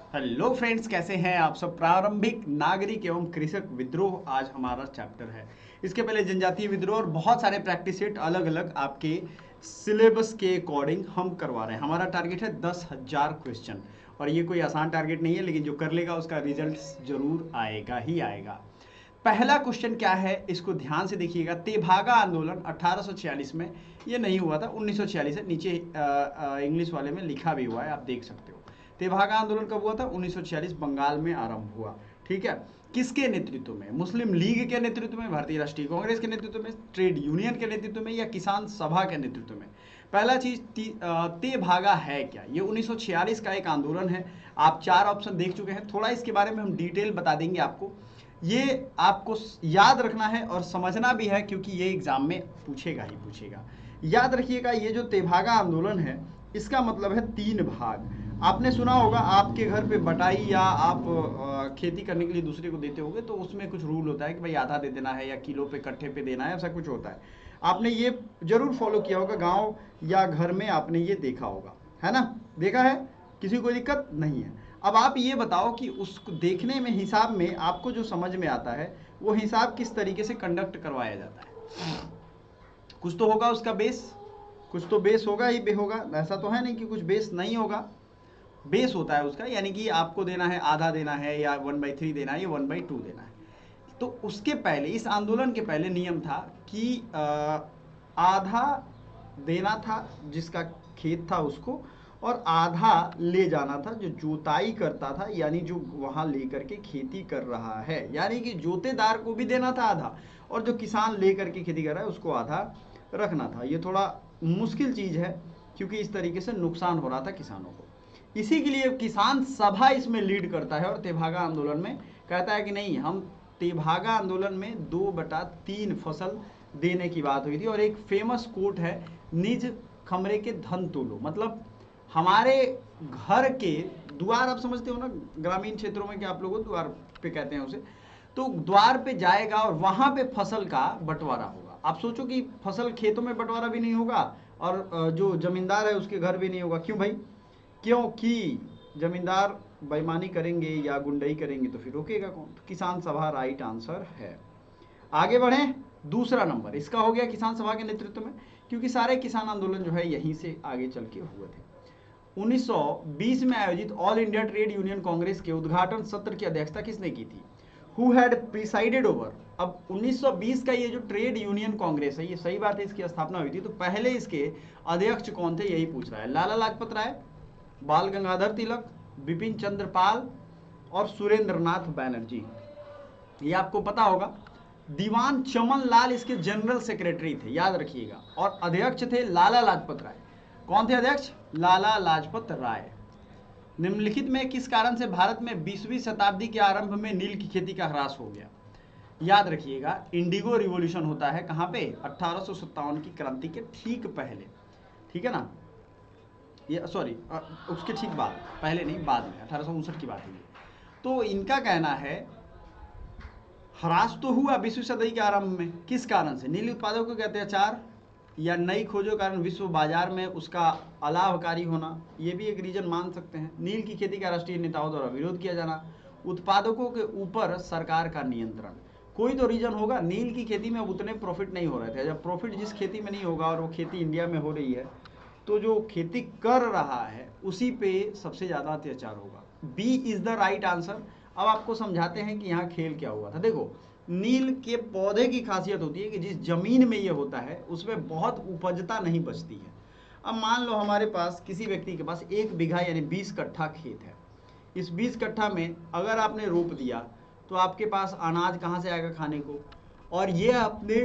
Hello friends, कैसे हैं आप सब। प्रारंभिक नागरिक एवं कृषक विद्रोह आज हमारा चैप्टर है। इसके पहले जनजातीय विद्रोह और बहुत सारे प्रैक्टिस सेट अलग अलग आपके सिलेबस के अकॉर्डिंग हम करवा रहे हैं। हमारा टारगेट है 10,000 क्वेश्चन और ये कोई आसान टारगेट नहीं है, लेकिन जो कर लेगा उसका रिजल्ट जरूर आएगा ही आएगा। पहला क्वेश्चन क्या है, इसको ध्यान से देखिएगा। तेभागा आंदोलन 1846 में, ये नहीं हुआ था, 1946 है। नीचे इंग्लिश वाले में लिखा भी हुआ है, आप देख सकते हो। तेभागा आंदोलन कब हुआ था? 1946 बंगाल में आरंभ हुआ। ठीक है। किसके नेतृत्व में? मुस्लिम लीग के नेतृत्व में, भारतीय राष्ट्रीय कांग्रेस के नेतृत्व में, ट्रेड यूनियन के नेतृत्व में, या किसान सभा के नेतृत्व में? पहला चीज, तेभागा है क्या? ये 1946 का एक आंदोलन है। आप 4 ऑप्शन देख चुके हैं, थोड़ा इसके बारे में हम डिटेल बता देंगे आपको। ये आपको याद रखना है और समझना भी है, क्योंकि ये एग्जाम में पूछेगा ही पूछेगा। याद रखिएगा, ये जो तेभागा आंदोलन है, इसका मतलब है 3 भाग। आपने सुना होगा, आपके घर पे बटाई या आप खेती करने के लिए दूसरे को देते होगे, तो उसमें कुछ रूल होता है कि भाई आधा दे देना है या किलो पे कट्ठे पे देना है, ऐसा कुछ होता है। आपने ये जरूर फॉलो किया होगा, गांव या घर में आपने ये देखा होगा, है ना? देखा है, किसी को दिक्कत नहीं है। अब आप ये बताओ कि उसको देखने में, हिसाब में आपको जो समझ में आता है, वो हिसाब किस तरीके से कंडक्ट करवाया जाता है। कुछ तो होगा उसका बेस, कुछ तो बेस होगा ही होगा, ऐसा तो है नहीं कि कुछ बेस नहीं होगा। बेस होता है उसका, यानी कि आपको देना है, आधा देना है या 1/3 देना है या 1/2 देना है। तो उसके पहले, इस आंदोलन के पहले नियम था कि आधा देना था जिसका खेत था उसको, और आधा ले जाना था जो जोताई करता था, यानी जो वहां लेकर के खेती कर रहा है, यानी कि जोतेदार को भी देना था आधा, और जो किसान लेकर के खेती कर रहा है उसको आधा रखना था। ये थोड़ा मुश्किल चीज है, क्योंकि इस तरीके से नुकसान हो रहा था किसानों को। इसी के लिए किसान सभा इसमें लीड करता है और तेभागा आंदोलन में कहता है कि नहीं, हम तेभागा आंदोलन में 2/3 फसल देने की बात हुई थी। और एक फेमस कोट है, निज खमरे के धन तोलो, मतलब हमारे घर के द्वार, आप समझते हो ना, ग्रामीण क्षेत्रों में क्या आप लोगों द्वार पे कहते हैं उसे, तो द्वार पे जाएगा और वहां पे फसल का बंटवारा होगा। आप सोचो कि फसल खेतों में बंटवारा भी नहीं होगा और जो जमींदार है उसके घर भी नहीं होगा। क्यों भाई? क्योंकि जमींदार बेईमानी करेंगे या गुंडई करेंगे तो फिर रोकेगा कौन? तो किसान सभा राइट आंसर है। आगे बढ़े, दूसरा नंबर इसका हो गया किसान सभा के नेतृत्व में, क्योंकि सारे किसान आंदोलन जो है यहीं से आगे चल के हुए थे। 1920 में आयोजित all India trade union Congress के उद्घाटन सत्र की अध्यक्षता किसने की थी? Who had presided over? अब 1920 का ये जो ट्रेड यूनियन कांग्रेस है, ये सही बात है, इसकी स्थापना हुई थी, तो पहले इसके अध्यक्ष कौन थे, यही पूछ रहा है। लाला लाजपत राय, बाल गंगाधर तिलक, बिपिन चंद्र पाल और सुरेंद्र नाथ बैनर्जी। ये आपको पता होगा। दीवान चमन लाल इसके जनरल सेक्रेटरी थे, याद रखिएगा, और अध्यक्ष थे लाला लाजपत राय। कौन थे अध्यक्ष? लाला लाजपत राय। निम्नलिखित में किस कारण से भारत में 20वीं शताब्दी के आरंभ में नील की खेती का ह्रास हो गया? याद रखिएगा, इंडिगो रिवॉल्यूशन होता है कहां पे? 1857 की क्रांति के ठीक पहले। ठीक है ना? ये सॉरी, उसके ठीक बाद, पहले नहीं, बाद में 1859 की बात हुई। तो इनका कहना है ह्रास तो हुआ 20वीं सदी के आरंभ में, किस कारण से? नील उत्पादकों को कहते हैं अत्याचार, या नई खोजों के कारण विश्व बाजार में उसका अलाभकारी होना, ये भी एक रीजन मान सकते हैं। नील की खेती का राष्ट्रीय नेताओं द्वारा विरोध किया जाना, उत्पादकों के ऊपर सरकार का नियंत्रण, कोई तो रीजन होगा। नील की खेती में अब उतने प्रॉफिट नहीं हो रहे थे। जब प्रॉफिट जिस खेती में नहीं होगा और वो खेती इंडिया में हो रही है, तो जो खेती कर रहा है उसी पे सबसे ज्यादा अत्याचार होगा। B is the right answer. अब आपको समझाते हैं कि यहाँ खेल क्या हुआ था। देखो, नील के पौधे की खासियत होती है कि जिस जमीन में ये होता है उसमें बहुत उपजता नहीं बचती है। अब मान लो हमारे पास, किसी व्यक्ति के पास 1 बीघा यानी 20 कट्ठा खेत है। इस 20 कट्ठा में अगर आपने रोप दिया तो आपके पास अनाज कहाँ से आएगा खाने को? और ये आपने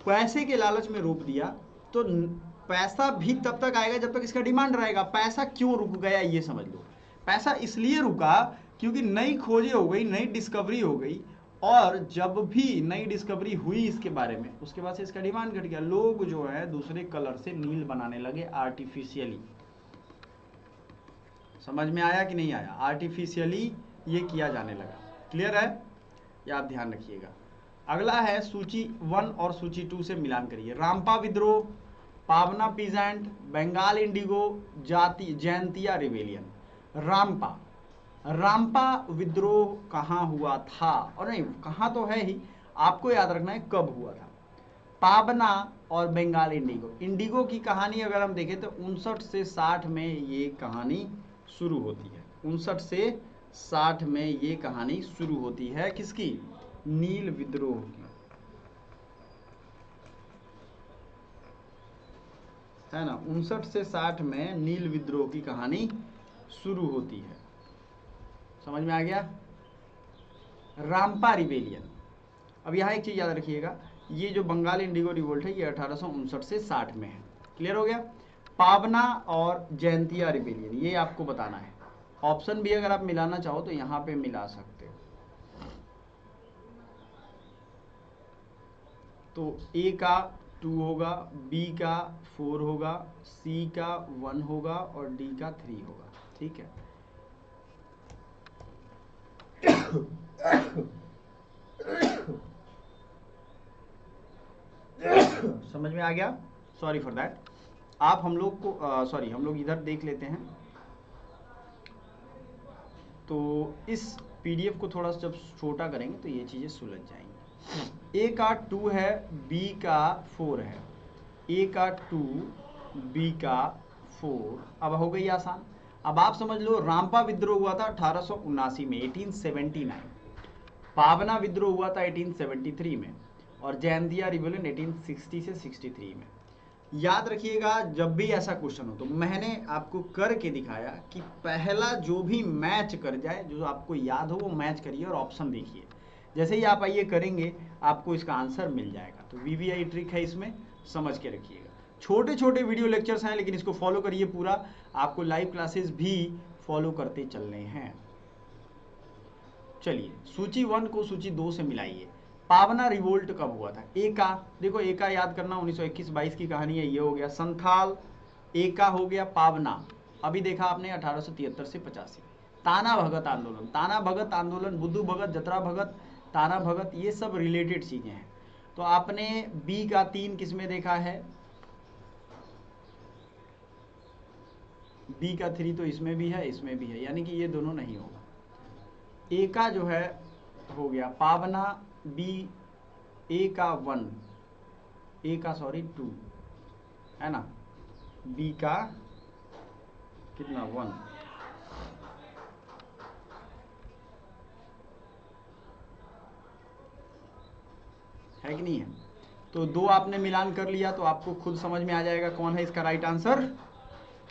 पैसे के लालच में रोप दिया तो पैसा भी तब तक आएगा जब तक इसका डिमांड रहेगा। पैसा क्यों रुक गया ये समझ लो। पैसा इसलिए रुका क्योंकि नई खोजें हो गई, नई डिस्कवरी हो गई, और जब भी नई डिस्कवरी हुई इसके बारे में, उसके बाद से इसका डिमांड घट गया। लोग जो है दूसरे कलर से नील बनाने लगे आर्टिफिशियली। समझ में आया कि नहीं आया? आर्टिफिशियली ये किया जाने लगा। क्लियर है? ये आप ध्यान रखिएगा। अगला है सूची 1 और सूची 2 से मिलान करिए। रामपा विद्रोह Pabna peasant, Bengal indigo, Jaintia rebellion. Rampa विद्रोह कहाँ हुआ था, और नहीं कहाँ तो है ही, आपको याद रखना है कब हुआ था। पावना और बंगाल इंडिगो की कहानी अगर हम देखें तो 59 से 60 में ये कहानी शुरू होती है। 59 से 60 में ये कहानी शुरू होती है, किसकी? नील विद्रोह की, है ना। 59 से 60 में नील विद्रोह की कहानी शुरू होती है, समझ में आ गया। रामपा रिबेलियन। अब यहाँ एक चीज याद रखिएगा, ये जो बंगाल इंडिगो रिवोल्ट है ये 1859 से 60 में है। क्लियर हो गया। पावना और जयंतिया रिबेलियन ये आपको बताना है। ऑप्शन भी अगर आप मिलाना चाहो तो यहाँ पे मिला सकते हो। तो ए का 2 होगा, बी का 4 होगा, सी का 1 होगा और डी का 3 होगा। ठीक है। समझ में आ गया। Sorry for that. आप हम लोग को हम लोग इधर देख लेते हैं। तो इस पीडीएफ को थोड़ा सा जब छोटा करेंगे तो ये चीज़ें सुलझ जाएंगी। ए का 2 है, बी का 4 है। ए का 2, बी का 4। अब हो गई आसान। अब आप समझ लो, रामपा विद्रोह हुआ था 1879 में, 1879। पावना विद्रोह हुआ था 1873 में, और जयंतिया रिबेलियन 1860 से 63 में। याद रखिएगा, जब भी ऐसा क्वेश्चन हो तो मैंने आपको करके दिखाया कि पहला जो भी मैच कर जाए, जो आपको याद हो वो मैच करिए और ऑप्शन देखिए। जैसे ही आप ये करेंगे आपको इसका आंसर मिल जाएगा। तो वीवीआई ट्रिक है, इसमें समझ के रखिएगा। छोटे छोटे वीडियो लेक्चर्स हैं लेकिन इसको फॉलो करिए पूरा। आपको लाइव क्लासेस भी फॉलो करते चलने हैं। चलिए, सूची 1 को सूची 2 से मिलाइए। पावना रिवोल्ट कब हुआ था? ए का देखो, ए का याद करना 1921-22 की कहानी है, ये हो गया। संथाल ए का हो गया। पावना अभी देखा आपने 1873 से 85। ताना भगत आंदोलन, ताना भगत आंदोलन, बुद्धू भगत, जतरा भगत, ताना भगत, ये सब रिलेटेड चीजें हैं। तो आपने बी का 3 किसमें देखा है? बी का 3 तो इसमें भी है, इसमें भी है, यानी कि ये दोनों नहीं होगा। ए का जो है हो गया पावना, बी ए का 1, ए का 2 है ना, बी का कितना 1। है कि नहीं है? तो 2 आपने मिलान कर लिया तो आपको खुद समझ में आ जाएगा कौन है इसका राइट आंसर।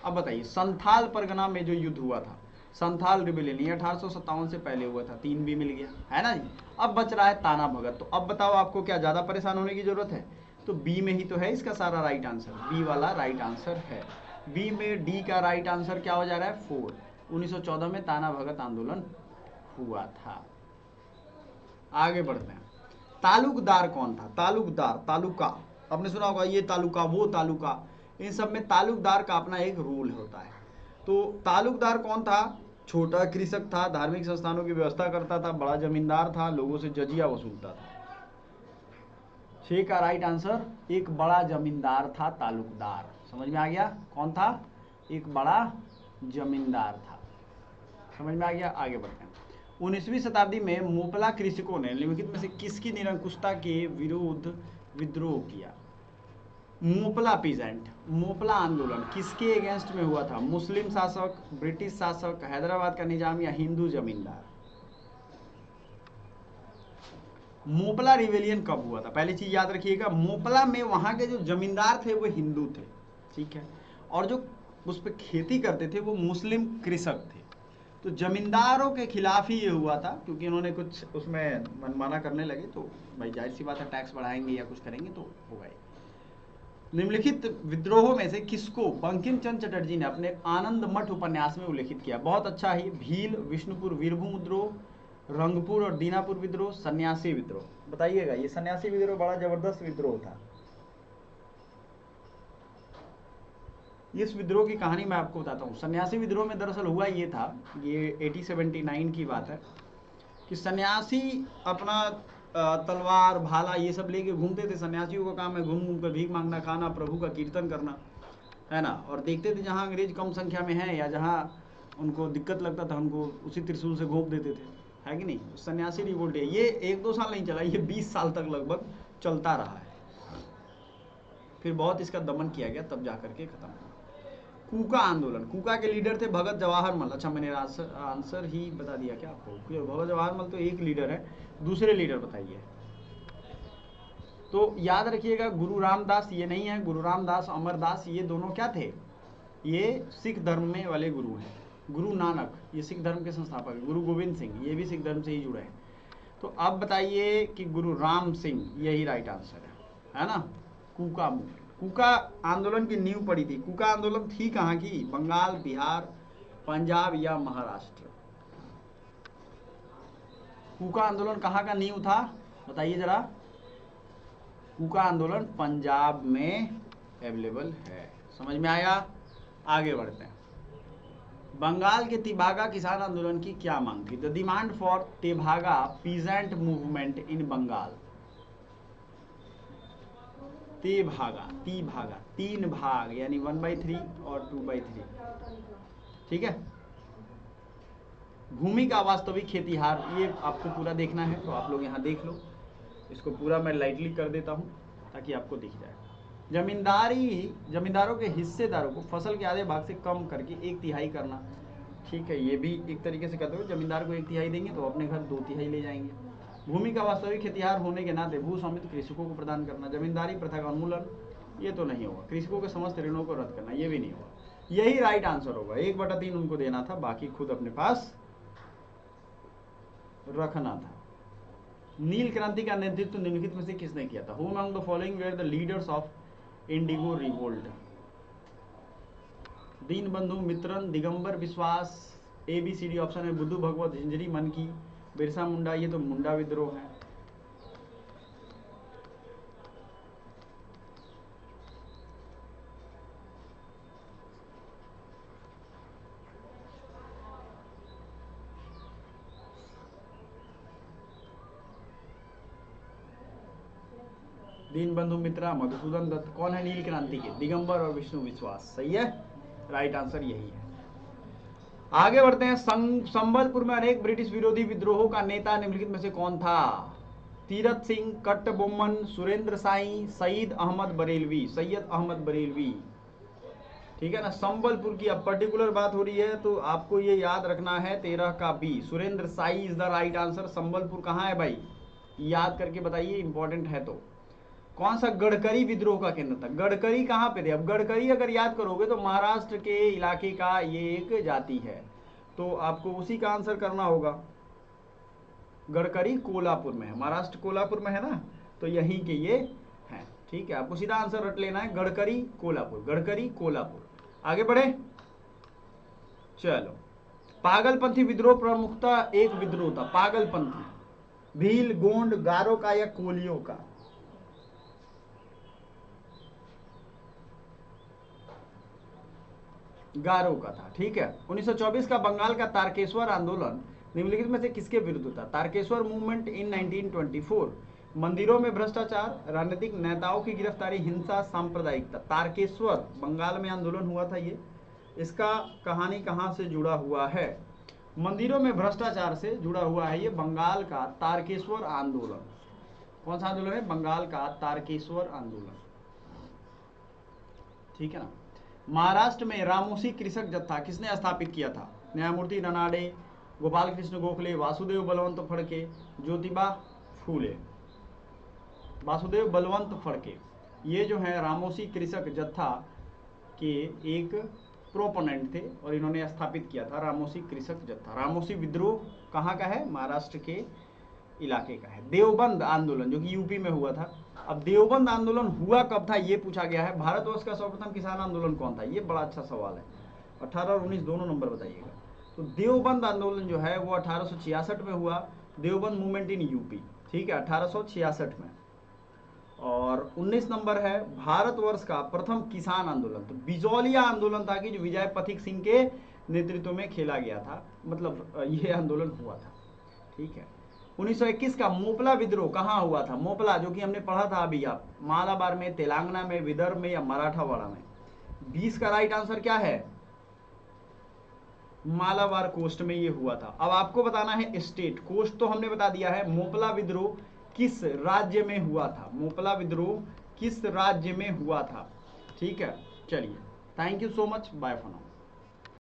अब बताइए, संथाल परगना में जो युद्ध हुआ था, संथाल रिबेलियन, ये 1857 से पहले हुआ था। 3 भी मिल गया, है ना जी। अब बच रहा है ताना भगत। तो अब बताओ आपको क्या ज्यादा परेशान होने की जरूरत है? तो बी में ही तो है इसका सारा राइट आंसर, बी वाला राइट आंसर है। बी में डी का राइट आंसर क्या हो जा रहा है? 4। 1914 में ताना भगत आंदोलन हुआ था। आगे बढ़ते हैं। तालुकदार कौन था? तालुकदार, तालुका आपने सुना होगा, ये तालुका वो तालुका, इन सब में तालुकदार का अपना एक रूल होता है। तो तालुकदार कौन था? छोटा कृषक था, धार्मिक संस्थानों की व्यवस्था करता था, बड़ा जमींदार था, लोगों से जजिया वसूलता था। 6 का राइट आंसर, एक बड़ा जमींदार था तालुकदार। समझ में आ गया कौन था? एक बड़ा जमींदार था। समझ में आ गया। आगे बढ़ते हैं। 19वीं शताब्दी में मोपला कृषकों ने निम्नलिखित में से किसकी निरंकुशता के विरुद्ध विद्रोह किया? मोपला पीजेंट, मोपला आंदोलन किसके अगेंस्ट में हुआ था? मुस्लिम शासक, ब्रिटिश शासक, हैदराबाद का निजाम या हिंदू जमींदार? मोपला रिवेलियन कब हुआ था? पहली चीज याद रखिएगा, मोपला में वहां के जो जमींदार थे वो हिंदू थे, ठीक है, और जो उस पर खेती करते थे वो मुस्लिम कृषक थे। तो जमींदारों के खिलाफ ही ये हुआ था, क्योंकि उन्होंने कुछ उसमें मनमाना करने लगे। तो भाई जाहिर सी बात है, टैक्स बढ़ाएंगे या कुछ करेंगे तो होगा ही। निम्नलिखित विद्रोहों में से किसको बंकिम चंद्र चटर्जी ने अपने आनंद मठ उपन्यास में उल्लेखित किया? बहुत अच्छा ही। भील, विष्णुपुर वीरभूम विद्रोह, रंगपुर और दीनापुर विद्रोह, सन्यासी विद्रोह। बताइएगा, ये सन्यासी विद्रोह बड़ा जबरदस्त विद्रोह था। इस विद्रोह की कहानी मैं आपको बताता हूँ। सन्यासी विद्रोह में दरअसल हुआ ये था, ये 1879 की बात है, कि सन्यासी अपना तलवार भाला ये सब लेके घूमते थे। सन्यासियों का काम है घूम घूम कर भीख मांगना, खाना, प्रभु का कीर्तन करना, है ना। और देखते थे जहाँ अंग्रेज कम संख्या में है या जहाँ उनको दिक्कत लगता था उनको उसी त्रिशूल से घोंप देते थे, है कि नहीं। सन्यासी रिवोल्ट है ये 1-2 साल नहीं चला, ये 20 साल तक लगभग चलता रहा है। फिर बहुत इसका दमन किया गया तब जाकर के खत्म हुआ। कूका आंदोलन, कूका के लीडर थे भगत जवाहर मल। अच्छा मैंने आंसर ही बता दिया क्या आपको? भगत जवाहर मल तो एक लीडर है, दूसरे लीडर बताइए। तो याद रखिएगा गुरु रामदास ये नहीं है, गुरु रामदास अमरदास ये दोनों क्या थे? ये सिख धर्म में वाले गुरु हैं। गुरु नानक ये सिख धर्म के संस्थापक है। गुरु गोविंद सिंह ये भी सिख धर्म से ही जुड़े हैं। तो अब बताइए कि गुरु राम सिंह यही राइट आंसर है ना। कूका मूवमेंट, कूका आंदोलन की नींव पड़ी थी। कूका आंदोलन थी कहाँ की? बंगाल, बिहार, पंजाब या महाराष्ट्र? कूका आंदोलन कहाँ का नींव था बताइए जरा। कूका आंदोलन पंजाब में अवेलेबल है। समझ में आया? आगे बढ़ते हैं। बंगाल के तिभागा किसान आंदोलन की क्या मांग थी? The demand for Tebhaga peasant movement in Bengal. Tebhaga, Tebhaga 3 भाग यानी 1/3 और 2/3, ठीक है। भूमि का वास्तविक खेतीहार, ये आपको पूरा देखना है तो आप लोग यहाँ देख लो। इसको पूरा मैं लाइटली कर देता हूँ ताकि आपको दिख जाए। जमींदारों के हिस्सेदारों को फसल के आधे भाग से कम करके 1/3 करना, ठीक है। ये भी एक तरीके से कहते हो जमींदार को 1/3 देंगे तो अपने घर 2/3 ले जाएंगे। भूमि का वास्तविक खेतिहार होने के नाते भू स्वामित्व कृषकों को प्रदान करना। जमींदारी प्रथा का उन्मूलन, ये तो नहीं होगा। कृषकों के समस्त ऋणों को रद्द करना, ये भी नहीं होगा। यही राइट आंसर होगा। 1/3 उनको देना था, बाकी खुद अपने पास रखना था। नील क्रांति का नेतृत्व निम्नलिखित में से किसने किया था? Who among the following were the leaders of indigo revolt? Dinabandhu Mitra, Digambar Biswas, ABCD option है। बुद्धू भगवत, झिंझरी मन की, बिरसा मुंडा, ये तो मुंडा विद्रोह है। दीनबंधु मित्रा, मधुसूदन दत्त। कौन है नील क्रांति के? दिगंबर और विष्णु विश्वास। सही है, राइट आंसर यही है। आगे बढ़ते हैं। संबलपुर में अनेक ब्रिटिश विरोधी विद्रोहों का नेता निम्नलिखित में से कौन था? तीरथ सिंह, कट्टबोम्मन, सुरेंद्र साई, सईद अहमद बरेलवी। सैयद अहमद बरेलवी, ठीक है ना। संबलपुर की अब पर्टिकुलर बात हो रही है तो आपको ये याद रखना है 13 का B. Surendra Sai is the right answer. Sambalpur कहाँ है भाई? याद करके बताइए, इंपॉर्टेंट है तो। कौन सा? गडकरी विद्रोह का केंद्र था। गडकरी कहाँ पे थे? अब गडकरी अगर याद करोगे तो महाराष्ट्र के इलाके का ये एक जाति है, तो आपको उसी का आंसर करना होगा। गडकरी कोल्हापुर में है, महाराष्ट्र कोल्हापुर में है ना, तो यहीं के ये हैं, ठीक है। आपको सीधा आंसर रट लेना है, गडकरी कोल्हापुर, गडकरी कोल्हापुर। आगे बढ़े, चलो। पागलपंथी विद्रोह प्रमुखता एक विद्रोह था। पागलपंथी भील, गोंड, गारो का या कोलियों का? गारो का था, ठीक है। 1924 का बंगाल का तारकेश्वर आंदोलन निम्नलिखित में से किसके विरुद्ध था? Tarakeswar movement in 1924। मंदिरों में भ्रष्टाचार, राजनीतिक नेताओं की गिरफ्तारी, हिंसा, सांप्रदायिकता। तारकेश्वर बंगाल में आंदोलन हुआ था ये। इसका कहानी कहाँ से जुड़ा हुआ है? मंदिरों में भ्रष्टाचार से जुड़ा हुआ है ये बंगाल का तारकेश्वर आंदोलन। कौन सा आंदोलन है? बंगाल का तारकेश्वर आंदोलन, ठीक है ना। महाराष्ट्र में रामोसी कृषक जत्था किसने स्थापित किया था? न्यायमूर्ति रनाडे, गोपाल कृष्ण गोखले, वासुदेव बलवंत फड़के, ज्योतिबा फूले। वासुदेव बलवंत फड़के ये जो है रामोसी कृषक जत्था के एक प्रोपोनेंट थे और इन्होंने स्थापित किया था रामोसी कृषक जत्था। रामोसी विद्रोह कहाँ का है? महाराष्ट्र के इलाके का है। देवबंद आंदोलन जो कि यूपी में हुआ था। अब देवबंद आंदोलन हुआ कब था ये पूछा गया है। भारतवर्ष का सर्वप्रथम किसान आंदोलन कौन था? ये बड़ा अच्छा सवाल है। 18 और 19 दोनों नंबर बताइएगा। तो देवबंद आंदोलन जो है वो 1866 में हुआ। देवबंद मूवमेंट इन यूपी, ठीक है, 1866 में। और 19 नंबर है भारतवर्ष का प्रथम किसान आंदोलन। तो बिजौलिया आंदोलन था कि जो विजय पथिक सिंह के नेतृत्व में खेला गया था, मतलब ये आंदोलन हुआ था, ठीक है। 1921 का मोपला विद्रोह कहाँ हुआ था? मोपला जो कि हमने पढ़ा था अभी, आप मालाबार में, तेलंगाना में, विदर्भ में या मराठावाड़ा में? 20 का राइट आंसर क्या है? मालाबार कोस्ट में ये हुआ था। अब आपको बताना है स्टेट, कोस्ट तो हमने बता दिया है। मोपला विद्रोह किस राज्य में हुआ था? मोपला विद्रोह किस राज्य में हुआ था? ठीक है, चलिए, thank you so much, bye for now.